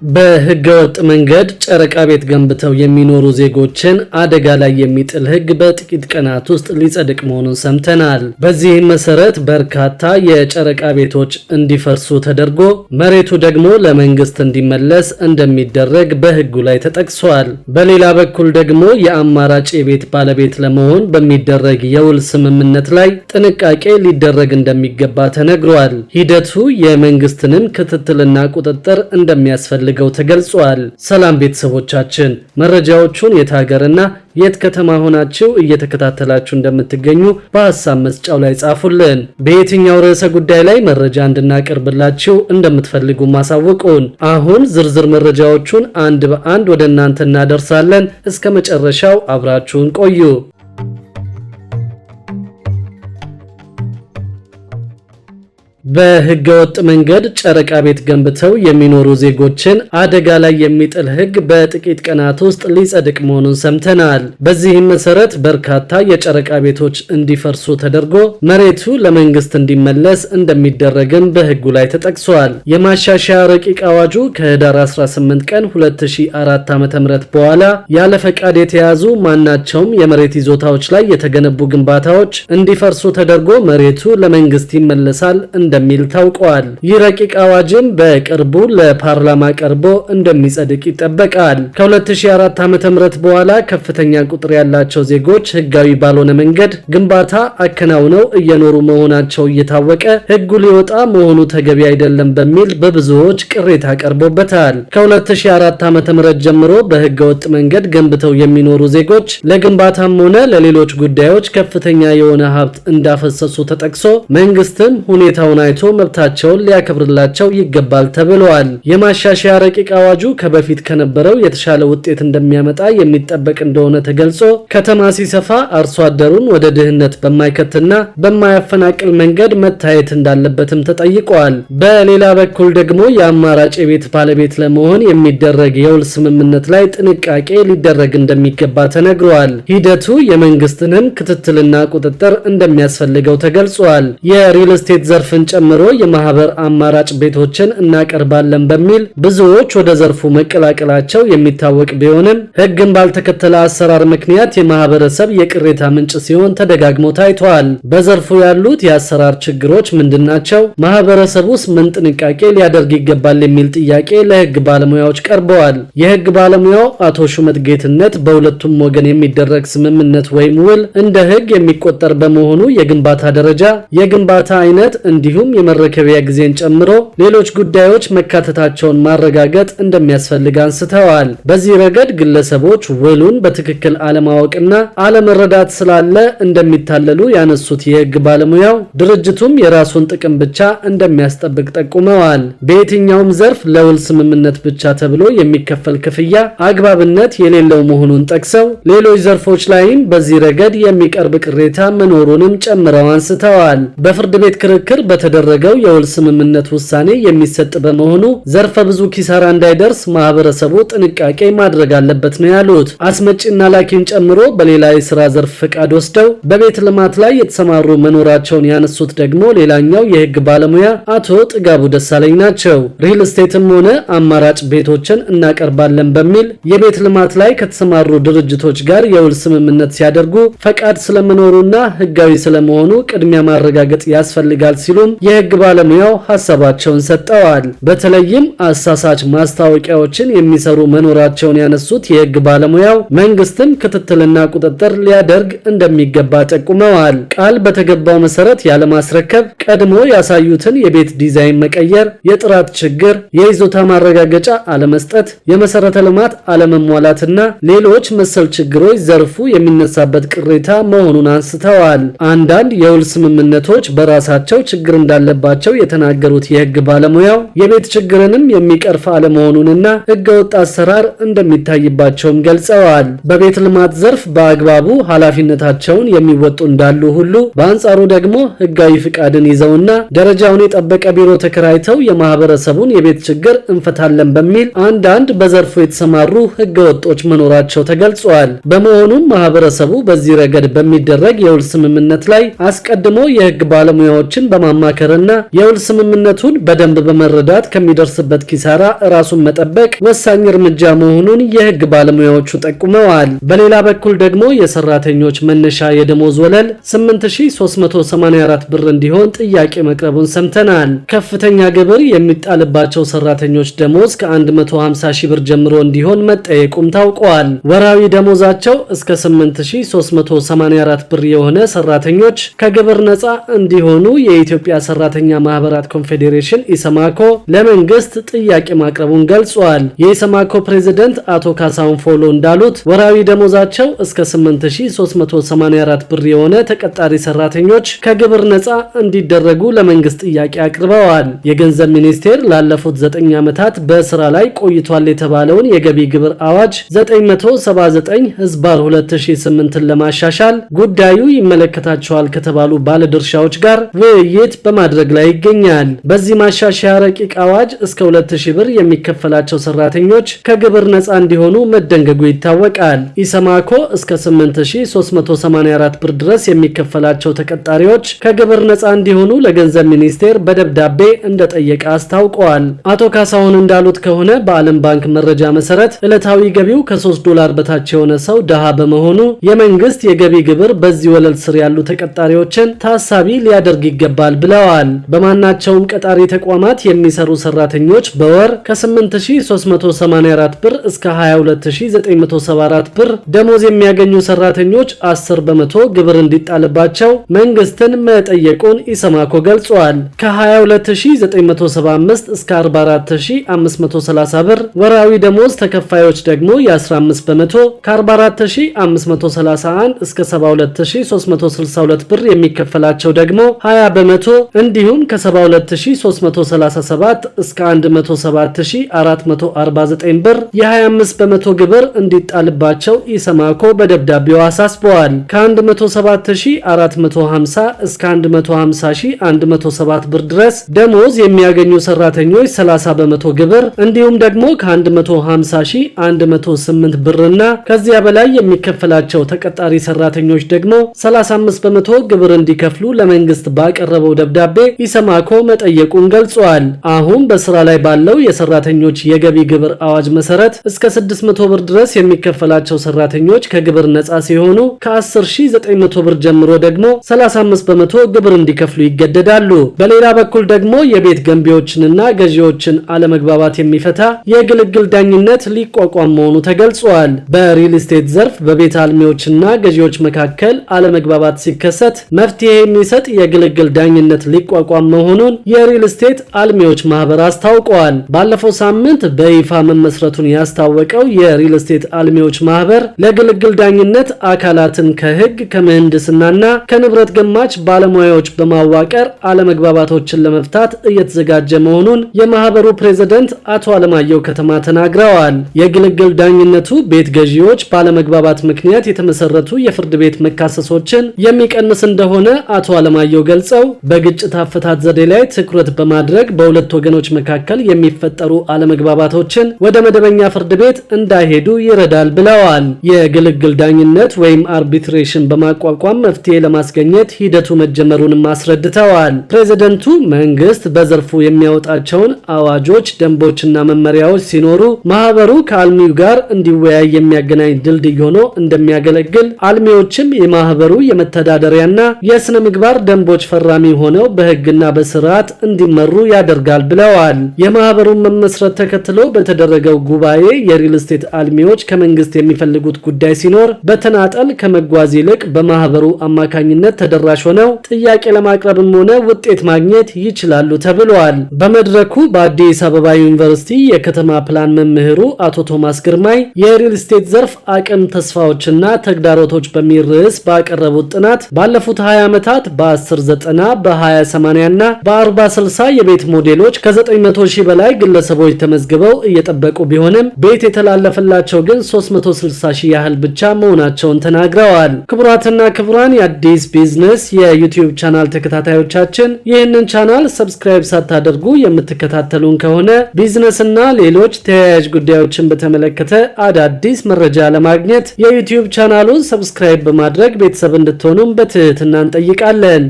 በህገወጥ መንገድ ጨረቃ ቤት ገንብተው የሚኖሩ ዜጎችን አደጋ ላይ የሚጥል ህግ በጥቂት ቀናት ውስጥ ሊጸድቅ መሆኑን ሰምተናል። በዚህም መሰረት በርካታ የጨረቃ ቤቶች እንዲፈርሱ ተደርጎ መሬቱ ደግሞ ለመንግስት እንዲመለስ እንደሚደረግ በህጉ ላይ ተጠቅሷል። በሌላ በኩል ደግሞ የአማራጭ የቤት ባለቤት ለመሆን በሚደረግ የውል ስምምነት ላይ ጥንቃቄ ሊደረግ እንደሚገባ ተነግሯል። ሂደቱ የመንግስትንም ክትትልና ቁጥጥር እንደሚያስፈልግ ተገልጿል። ሰላም ቤተሰቦቻችን፣ መረጃዎቹን የት ሀገርና የት ከተማ ሆናችሁ እየተከታተላችሁ እንደምትገኙ በሐሳብ መስጫው ላይ ጻፉልን። በየትኛው ርዕሰ ጉዳይ ላይ መረጃ እንድናቀርብላችሁ እንደምትፈልጉ ማሳውቁን። አሁን ዝርዝር መረጃዎቹን አንድ በአንድ ወደ እናንተ እናደርሳለን። እስከ መጨረሻው አብራችሁን ቆዩ። በህገወጥ መንገድ ጨረቃ ቤት ገንብተው የሚኖሩ ዜጎችን አደጋ ላይ የሚጥል ህግ በጥቂት ቀናት ውስጥ ሊጸድቅ መሆኑን ሰምተናል። በዚህም መሰረት በርካታ የጨረቃ ቤቶች እንዲፈርሱ ተደርጎ መሬቱ ለመንግስት እንዲመለስ እንደሚደረግም በህጉ ላይ ተጠቅሷል። የማሻሻያ ረቂቅ አዋጁ ከህዳር 18 ቀን 2004 ዓ.ም በኋላ ያለ ፈቃድ የተያዙ ማናቸውም የመሬት ይዞታዎች ላይ የተገነቡ ግንባታዎች እንዲፈርሱ ተደርጎ መሬቱ ለመንግስት ይመለሳል እንደሚል ታውቋል። ይህ ረቂቅ አዋጅም በቅርቡ ለፓርላማ ቀርቦ እንደሚጸድቅ ይጠበቃል። ከ2004 ዓ.ም በኋላ ከፍተኛ ቁጥር ያላቸው ዜጎች ህጋዊ ባልሆነ መንገድ ግንባታ አከናውነው እየኖሩ መሆናቸው እየታወቀ ህጉ ሊወጣ መሆኑ ተገቢ አይደለም በሚል በብዙዎች ቅሬታ ቀርቦበታል። ከ2004 ዓ.ም ጀምሮ በህገወጥ መንገድ ገንብተው የሚኖሩ ዜጎች ለግንባታም ሆነ ለሌሎች ጉዳዮች ከፍተኛ የሆነ ሀብት እንዳፈሰሱ ተጠቅሶ መንግስትም ሁኔታውን አይቶ መብታቸውን ሊያከብርላቸው ይገባል ተብሏል። የማሻሻያ ረቂቅ አዋጁ ከበፊት ከነበረው የተሻለ ውጤት እንደሚያመጣ የሚጠበቅ እንደሆነ ተገልጾ ከተማ ሲሰፋ አርሶ አደሩን ወደ ድህነት በማይከትና በማያፈናቅል መንገድ መታየት እንዳለበትም ተጠይቋል። በሌላ በኩል ደግሞ የአማራጭ የቤት ባለቤት ለመሆን የሚደረግ የውል ስምምነት ላይ ጥንቃቄ ሊደረግ እንደሚገባ ተነግሯል። ሂደቱ የመንግስትንም ክትትልና ቁጥጥር እንደሚያስፈልገው ተገልጿል። የሪል ስቴት ዘርፍን ጨምሮ የማህበር አማራጭ ቤቶችን እናቀርባለን በሚል ብዙዎች ወደ ዘርፉ መቀላቀላቸው የሚታወቅ ቢሆንም ህግን ባልተከተለ አሰራር ምክንያት የማህበረሰብ የቅሬታ ምንጭ ሲሆን ተደጋግሞ ታይቷል። በዘርፉ ያሉት የአሰራር ችግሮች ምንድናቸው? ማህበረሰቡስ ምን ጥንቃቄ ሊያደርግ ይገባል የሚል ጥያቄ ለህግ ባለሙያዎች ቀርበዋል። የህግ ባለሙያው አቶ ሹመት ጌትነት በሁለቱም ወገን የሚደረግ ስምምነት ወይም ውል እንደ ህግ የሚቆጠር በመሆኑ የግንባታ ደረጃ፣ የግንባታ አይነት እንዲሁም የመረከቢያ ጊዜን ጨምሮ ሌሎች ጉዳዮች መካተታቸውን ማረጋገጥ እንደሚያስፈልግ አንስተዋል። በዚህ ረገድ ግለሰቦች ውሉን በትክክል አለማወቅና አለመረዳት ስላለ እንደሚታለሉ ያነሱት የህግ ባለሙያው ድርጅቱም የራሱን ጥቅም ብቻ እንደሚያስጠብቅ ጠቁመዋል። በየትኛውም ዘርፍ ለውል ስምምነት ብቻ ተብሎ የሚከፈል ክፍያ አግባብነት የሌለው መሆኑን ጠቅሰው ሌሎች ዘርፎች ላይም በዚህ ረገድ የሚቀርብ ቅሬታ መኖሩንም ጨምረው አንስተዋል። በፍርድ ቤት ክርክር በተደረገው የውል ስምምነት ውሳኔ የሚሰጥ በመሆኑ ዘርፈ ብዙ ኪሳራ እንዳይደርስ ማህበረሰቡ ጥንቃቄ ማድረግ አለበት ነው ያሉት። አስመጪና ላኪን ጨምሮ በሌላ የሥራ ዘርፍ ፈቃድ ወስደው በቤት ልማት ላይ የተሰማሩ መኖራቸውን ያነሱት ደግሞ ሌላኛው የህግ ባለሙያ አቶ ጥጋቡ ደሳለኝ ናቸው። ሪል ስቴትም ሆነ አማራጭ ቤቶችን እናቀርባለን በሚል የቤት ልማት ላይ ከተሰማሩ ድርጅቶች ጋር የውል ስምምነት ሲያደርጉ ፈቃድ ስለመኖሩና ህጋዊ ስለመሆኑ ቅድሚያ ማረጋገጥ ያስፈልጋል ሲሉም የህግ ባለሙያው ሐሳባቸውን ሰጠዋል። በተለይም አሳሳች ማስታወቂያዎችን የሚሰሩ መኖራቸውን ያነሱት የህግ ባለሙያው መንግስትም ክትትልና ቁጥጥር ሊያደርግ እንደሚገባ ጠቁመዋል። ቃል በተገባው መሰረት ያለማስረከብ፣ ቀድሞ ያሳዩትን የቤት ዲዛይን መቀየር፣ የጥራት ችግር፣ የይዞታ ማረጋገጫ አለመስጠት፣ የመሰረተ ልማት አለመሟላትና ሌሎች መሰል ችግሮች ዘርፉ የሚነሳበት ቅሬታ መሆኑን አንስተዋል። አንዳንድ የውል ስምምነቶች በራሳቸው ችግር እንዳለባቸው የተናገሩት የህግ ባለሙያው የቤት ችግርንም የሚቀርፍ አለመሆኑንና ህገወጥ አሰራር እንደሚታይባቸውም ገልጸዋል። በቤት ልማት ዘርፍ በአግባቡ ኃላፊነታቸውን የሚወጡ እንዳሉ ሁሉ በአንጻሩ ደግሞ ህጋዊ ፍቃድን ይዘውና ደረጃውን የጠበቀ ቢሮ ተከራይተው የማህበረሰቡን የቤት ችግር እንፈታለን በሚል አንዳንድ በዘርፉ የተሰማሩ ህገወጦች መኖራቸው ተገልጿል። በመሆኑም ማህበረሰቡ በዚህ ረገድ በሚደረግ የውል ስምምነት ላይ አስቀድሞ የህግ ባለሙያዎችን በማማከር መማከርና የውል ስምምነቱን በደንብ በመረዳት ከሚደርስበት ኪሳራ ራሱን መጠበቅ ወሳኝ እርምጃ መሆኑን የህግ ባለሙያዎቹ ጠቁመዋል። በሌላ በኩል ደግሞ የሰራተኞች መነሻ የደሞዝ ወለል 8384 ብር እንዲሆን ጥያቄ መቅረቡን ሰምተናል። ከፍተኛ ግብር የሚጣልባቸው ሰራተኞች ደሞዝ ከ150 ሺህ ብር ጀምሮ እንዲሆን መጠየቁም ታውቋል። ወራዊ ደሞዛቸው እስከ 8384 ብር የሆነ ሰራተኞች ከግብር ነፃ እንዲሆኑ የኢትዮጵያ ሰራተኛ ማህበራት ኮንፌዴሬሽን ኢሰማኮ ለመንግስት ጥያቄ ማቅረቡን ገልጿል። የኢሰማኮ ፕሬዝዳንት አቶ ካሳሁን ፎሎ እንዳሉት ወራዊ ደሞዛቸው እስከ 8384 ብር የሆነ ተቀጣሪ ሰራተኞች ከግብር ነፃ እንዲደረጉ ለመንግስት ጥያቄ አቅርበዋል። የገንዘብ ሚኒስቴር ላለፉት 9 ዓመታት በስራ ላይ ቆይቷል የተባለውን የገቢ ግብር አዋጅ 979 ህዝባር 2008ን ለማሻሻል ጉዳዩ ይመለከታቸዋል ከተባሉ ባለድርሻዎች ጋር ውይይት በማድረግ ላይ ይገኛል። በዚህ ማሻሻያ ረቂቅ አዋጅ እስከ 2000 ብር የሚከፈላቸው ሰራተኞች ከግብር ነፃ እንዲሆኑ መደንገጉ ይታወቃል። ኢሰማኮ እስከ 8384 ብር ድረስ የሚከፈላቸው ተቀጣሪዎች ከግብር ነፃ እንዲሆኑ ለገንዘብ ሚኒስቴር በደብዳቤ እንደጠየቀ አስታውቀዋል። አቶ ካሳሁን እንዳሉት ከሆነ በዓለም ባንክ መረጃ መሰረት ዕለታዊ ገቢው $3 በታች የሆነ ሰው ደሃ በመሆኑ የመንግስት የገቢ ግብር በዚህ ወለል ስር ያሉ ተቀጣሪዎችን ታሳቢ ሊያደርግ ይገባል ብለዋል። በማናቸውም ቀጣሪ ተቋማት የሚሰሩ ሰራተኞች በወር ከ8384 ብር እስከ 22974 ብር ደሞዝ የሚያገኙ ሰራተኞች 10 በመቶ ግብር እንዲጣልባቸው መንግስትን መጠየቁን ኢሰማኮ ገልጿል። ከ22975 እስከ 44530 ብር ወራዊ ደሞዝ ተከፋዮች ደግሞ የ15 በመቶ ከ44531 እስከ 72362 ብር የሚከፈላቸው ደግሞ 20 በመቶ እንዲሁም ከ72337 እስከ 107449 ብር የ25 በመቶ ግብር እንዲጣልባቸው ኢሰማኮ በደብዳቤው አሳስበዋል። ከ107450 እስከ 150107 ብር ድረስ ደሞዝ የሚያገኙ ሰራተኞች 30 በመቶ ግብር እንዲሁም ደግሞ ከ150108 ብርና ከዚያ በላይ የሚከፈላቸው ተቀጣሪ ሰራተኞች ደግሞ 35 በመቶ ግብር እንዲከፍሉ ለመንግስት ባቀረበው ደብዳቤ ኢሰማኮ መጠየቁን ገልጿል። አሁን በስራ ላይ ባለው የሰራተኞች የገቢ ግብር አዋጅ መሰረት እስከ 600 ብር ድረስ የሚከፈላቸው ሰራተኞች ከግብር ነፃ ሲሆኑ ከ10900 ብር ጀምሮ ደግሞ 35 በመቶ ግብር እንዲከፍሉ ይገደዳሉ። በሌላ በኩል ደግሞ የቤት ገንቢዎችንና ገዢዎችን አለመግባባት የሚፈታ የግልግል ዳኝነት ሊቋቋም መሆኑ ተገልጿል። በሪል ስቴት ዘርፍ በቤት አልሚዎችና ገዢዎች መካከል አለመግባባት ሲከሰት መፍትሄ የሚሰጥ የግልግል ዳኝነት ሊቋቋም መሆኑን የሪል ስቴት አልሚዎች ማህበር አስታውቀዋል። ባለፈው ሳምንት በይፋ መመስረቱን ያስታወቀው የሪል ስቴት አልሚዎች ማህበር ለግልግል ዳኝነት አካላትን ከህግ ከምህንድስናና ከንብረት ገማች ባለሙያዎች በማዋቀር አለመግባባቶችን ለመፍታት እየተዘጋጀ መሆኑን የማህበሩ ፕሬዝዳንት አቶ አለማየሁ ከተማ ተናግረዋል። የግልግል ዳኝነቱ ቤት ገዢዎች ባለመግባባት ምክንያት የተመሰረቱ የፍርድ ቤት መካሰሶችን የሚቀንስ እንደሆነ አቶ አለማየሁ ገልጸው በግጭት አፈታት ዘዴ ላይ ትኩረት በማድረግ በሁለት ወገኖች መካከል የሚፈጠሩ አለመግባባቶችን ወደ መደበኛ ፍርድ ቤት እንዳይሄዱ ይረዳል ብለዋል። የግልግል ዳኝነት ወይም አርቢትሬሽን በማቋቋም መፍትሄ ለማስገኘት ሂደቱ መጀመሩንም አስረድተዋል። ፕሬዝዳንቱ መንግስት በዘርፉ የሚያወጣቸውን አዋጆች፣ ደንቦችና መመሪያዎች ሲኖሩ ማህበሩ ከአልሚው ጋር እንዲወያይ የሚያገናኝ ድልድይ ሆኖ እንደሚያገለግል፣ አልሚዎችም የማህበሩ የመተዳደሪያና የስነ ምግባር ደንቦች ፈራሚ ሆነው በህግና በስርዓት እንዲመሩ ያደርጋል ብለዋል። የማህበሩን መመስረት ተከትሎ በተደረገው ጉባኤ የሪል ስቴት አልሚዎች ከመንግስት የሚፈልጉት ጉዳይ ሲኖር በተናጠል ከመጓዝ ይልቅ በማህበሩ አማካኝነት ተደራሽ ሆነው ጥያቄ ለማቅረብም ሆነ ውጤት ማግኘት ይችላሉ ተብሏል። በመድረኩ በአዲስ አበባ ዩኒቨርሲቲ የከተማ ፕላን መምህሩ አቶ ቶማስ ግርማይ የሪል ስቴት ዘርፍ አቅም፣ ተስፋዎችና ተግዳሮቶች በሚል ርዕስ ባቀረቡት ጥናት ባለፉት 20 ዓመታት በ1090 በ2080 እና በ4060 የቤት ሞዴሎች ከ900 ሺህ በላይ ግለሰቦች ተመዝግበው እየጠበቁ ቢሆንም ቤት የተላለፈላቸው ግን 360 ሺህ ያህል ብቻ መሆናቸውን ተናግረዋል። ክቡራትና ክቡራን የአዲስ ቢዝነስ የዩቲዩብ ቻናል ተከታታዮቻችን ይህንን ቻናል ሰብስክራይብ ሳታደርጉ የምትከታተሉን ከሆነ ቢዝነስና ሌሎች ተያያዥ ጉዳዮችን በተመለከተ አዳዲስ መረጃ ለማግኘት የዩቲዩብ ቻናሉን ሰብስክራይብ በማድረግ ቤተሰብ እንድትሆኑም በትህትና እንጠይቃለን።